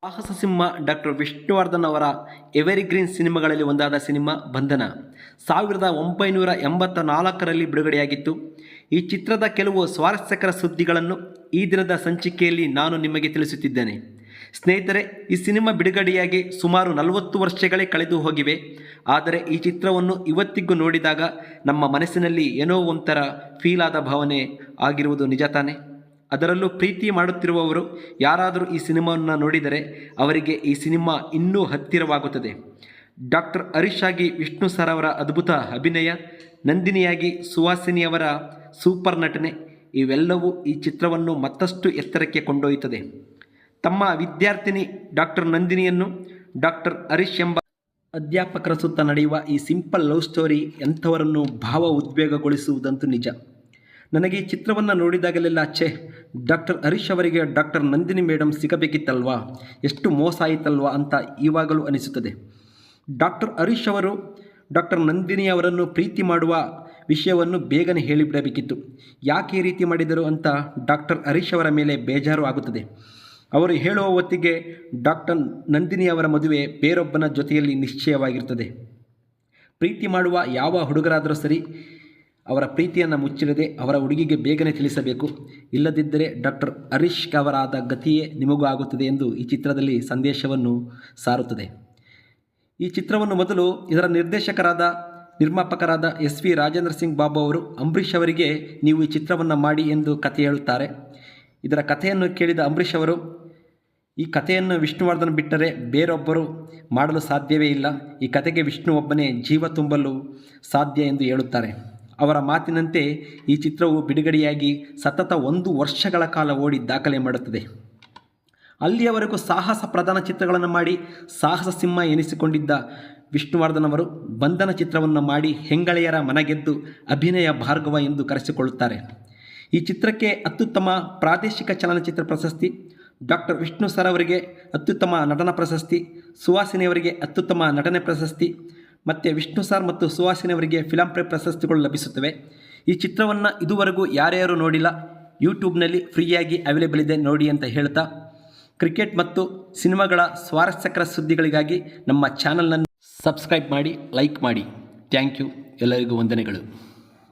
ಸಾಹಸ ಸಿಂಹ ಡಾಕ್ಟರ್ ವಿಷ್ಣುವರ್ಧನ್ ಅವರ ಎವರ್ಗ್ರೀನ್ ಸಿನಿಮಾಗಳಲ್ಲಿ ಒಂದಾದ ಸಿನಿಮಾ ಬಂಧನ 1984ರಲ್ಲಿ ಬಿಡುಗಡೆಯಾಗಿತ್ತು. ಈ ಚಿತ್ರದ ಕೆಲವು ಸ್ವಾರಸ್ಯಕರ ಸುದ್ದಿಗಳನ್ನು ಈ ದಿನದ ಸಂಚಿಕೆಯಲ್ಲಿ ನಾನು ನಿಮಗೆ ತಿಳಿಸುತ್ತಿದ್ದೇನೆ. ಸ್ನೇಹಿತರೆ, ಈ ಸಿನಿಮಾ ಬಿಡುಗಡೆಯಾಗಿ ಸುಮಾರು 40 ವರ್ಷಗಳೇ ಕಳೆದು ಹೋಗಿವೆ. ಆದರೆ ಈ ಚಿತ್ರವನ್ನು ಇವತ್ತಿಗೂ ನೋಡಿದಾಗ ನಮ್ಮ ಮನಸ್ಸಿನಲ್ಲಿ ಏನೋ ಒಂಥರ ಫೀಲ್ ಆದ ಭಾವನೆ ಆಗಿರುವುದು ನಿಜ ತಾನೆ. ಅದರಲ್ಲೂ ಪ್ರೀತಿ ಮಾಡುತ್ತಿರುವವರು ಯಾರಾದರೂ ಈ ಸಿನಿಮಾವನ್ನು ನೋಡಿದರೆ ಅವರಿಗೆ ಈ ಸಿನಿಮಾ ಇನ್ನೂ ಹತ್ತಿರವಾಗುತ್ತದೆ. ಡಾಕ್ಟರ್ ಹರೀಶ್ ಆಗಿ ವಿಷ್ಣು ಸರ್ ಅವರ ಅದ್ಭುತ ಅಭಿನಯ, ನಂದಿನಿಯಾಗಿ ಸುಹಾಸಿನಿಯವರ ಸೂಪರ್ ನಟನೆ ಇವೆಲ್ಲವೂ ಈ ಚಿತ್ರವನ್ನು ಮತ್ತಷ್ಟು ಎತ್ತರಕ್ಕೆ ಕೊಂಡೊಯ್ಯುತ್ತದೆ. ತಮ್ಮ ವಿದ್ಯಾರ್ಥಿನಿ ಡಾಕ್ಟರ್ ನಂದಿನಿಯನ್ನು ಡಾಕ್ಟರ್ ಹರೀಶ್ ಎಂಬ ಅಧ್ಯಾಪಕರ ಸುತ್ತ ನಡೆಯುವ ಈ ಸಿಂಪಲ್ ಲವ್ ಸ್ಟೋರಿ ಎಂಥವರನ್ನು ಭಾವ ಉದ್ವೇಗಗೊಳಿಸುವುದಂತೂ ನಿಜ. ನನಗೆ ಈ ಚಿತ್ರವನ್ನು ನೋಡಿದಾಗಲೆಲ್ಲ ಡಾಕ್ಟರ್ ಹರೀಶ್ ಅವರಿಗೆ ಡಾಕ್ಟರ್ ನಂದಿನಿ ಮೇಡಮ್ ಸಿಗಬೇಕಿತ್ತಲ್ವಾ, ಎಷ್ಟು ಮೋಸ ಆಯಿತಲ್ವಾ ಅಂತ ಇವಾಗಲೂ ಅನಿಸುತ್ತದೆ. ಡಾಕ್ಟರ್ ಹರೀಶ್ ಅವರು ಡಾಕ್ಟರ್ ನಂದಿನಿ ಅವರನ್ನು ಪ್ರೀತಿ ಮಾಡುವ ವಿಷಯವನ್ನು ಬೇಗನೆ ಹೇಳಿಬಿಡಬೇಕಿತ್ತು. ಯಾಕೆ ಈ ರೀತಿ ಮಾಡಿದರು ಅಂತ ಡಾಕ್ಟರ್ ಹರೀಶ್ ಅವರ ಮೇಲೆ ಬೇಜಾರು ಆಗುತ್ತದೆ. ಅವರು ಹೇಳುವ ಹೊತ್ತಿಗೆ ಡಾಕ್ಟರ್ ನಂದಿನಿ ಅವರ ಮದುವೆ ಬೇರೊಬ್ಬನ ಜೊತೆಯಲ್ಲಿ ನಿಶ್ಚಯವಾಗಿರ್ತದೆ. ಪ್ರೀತಿ ಮಾಡುವ ಯಾವ ಹುಡುಗರಾದರೂ ಸರಿ, ಅವರ ಪ್ರೀತಿಯನ್ನು ಮುಚ್ಚಿಡದೆ ಅವರ ಹುಡುಗಿಗೆ ಬೇಗನೆ ತಿಳಿಸಬೇಕು. ಇಲ್ಲದಿದ್ದರೆ ಡಾಕ್ಟರ್ ಹರೀಶ್ ಅವರಾದ ಗತಿಯೇ ನಿಮಗೂ ಆಗುತ್ತದೆ ಎಂದು ಈ ಚಿತ್ರದಲ್ಲಿ ಸಂದೇಶವನ್ನು ಸಾರುತ್ತದೆ. ಈ ಚಿತ್ರವನ್ನು ಮೊದಲು ಇದರ ನಿರ್ಮಾಪಕರಾದ SV ರಾಜೇಂದ್ರ ಸಿಂಗ್ ಬಾಬು ಅವರು ಅಂಬರೀಷ್ ಅವರಿಗೆ ನೀವು ಈ ಚಿತ್ರವನ್ನು ಮಾಡಿ ಎಂದು ಕಥೆ ಹೇಳುತ್ತಾರೆ. ಇದರ ಕಥೆಯನ್ನು ಕೇಳಿದ ಅಂಬರೀಷ್ ಅವರು, ಈ ಕಥೆಯನ್ನು ವಿಷ್ಣುವರ್ಧನ್ ಬಿಟ್ಟರೆ ಬೇರೊಬ್ಬರು ಮಾಡಲು ಸಾಧ್ಯವೇ ಇಲ್ಲ, ಈ ಕಥೆಗೆ ವಿಷ್ಣು ಒಬ್ಬನೇ ಜೀವ ತುಂಬಲು ಸಾಧ್ಯ ಎಂದು ಹೇಳುತ್ತಾರೆ. ಅವರ ಮಾತಿನಂತೆ ಈ ಚಿತ್ರವು ಬಿಡುಗಡೆಯಾಗಿ ಸತತ 1 ವರ್ಷಗಳ ಕಾಲ ಓಡಿ ದಾಖಲೆ ಮಾಡುತ್ತದೆ. ಅಲ್ಲಿಯವರೆಗೂ ಸಾಹಸ ಪ್ರಧಾನ ಚಿತ್ರಗಳನ್ನು ಮಾಡಿ ಸಾಹಸ ಸಿಂಹ ಎನಿಸಿಕೊಂಡಿದ್ದ ವಿಷ್ಣುವರ್ಧನ್ ಅವರು ಬಂಧನ ಚಿತ್ರವನ್ನು ಮಾಡಿ ಹೆಂಗಳೆಯರ ಮನಗೆದ್ದು ಅಭಿನಯ ಭಾರ್ಗವ ಎಂದು ಕರೆಸಿಕೊಳ್ಳುತ್ತಾರೆ. ಈ ಚಿತ್ರಕ್ಕೆ ಅತ್ಯುತ್ತಮ ಪ್ರಾದೇಶಿಕ ಚಲನಚಿತ್ರ ಪ್ರಶಸ್ತಿ, ಡಾಕ್ಟರ್ ವಿಷ್ಣು ಸರ್ ಅವರಿಗೆ ಅತ್ಯುತ್ತಮ ನಟನ ಪ್ರಶಸ್ತಿ, ಸುಹಾಸಿನಿಯವರಿಗೆ ಅತ್ಯುತ್ತಮ ನಟನೆ ಪ್ರಶಸ್ತಿ ಮತ್ತು ವಿಷ್ಣು ಸರ್ ಮತ್ತು ಸುಹಾಸಿನಿಯವರಿಗೆ ಫಿಲಂಫೇರ್ ಪ್ರಶಸ್ತಿಗಳು ಲಭಿಸುತ್ತವೆ. ಈ ಚಿತ್ರವನ್ನು ಇದುವರೆಗೂ ಯಾರ್ಯಾರು ನೋಡಿಲ್ಲ, ಯೂಟ್ಯೂಬ್ನಲ್ಲಿ ಫ್ರೀಯಾಗಿ ಅವೈಲೇಬಲ್ ಇದೆ, ನೋಡಿ ಅಂತ ಹೇಳ್ತಾ, ಕ್ರಿಕೆಟ್ ಮತ್ತು ಸಿನಿಮಾಗಳ ಸ್ವಾರಸ್ಯಕರ ಸುದ್ದಿಗಳಿಗಾಗಿ ನಮ್ಮ ಚಾನಲನ್ನು ಸಬ್ಸ್ಕ್ರೈಬ್ ಮಾಡಿ, ಲೈಕ್ ಮಾಡಿ. Thank you. ಎಲ್ಲರಿಗೂ ವಂದನೆಗಳು.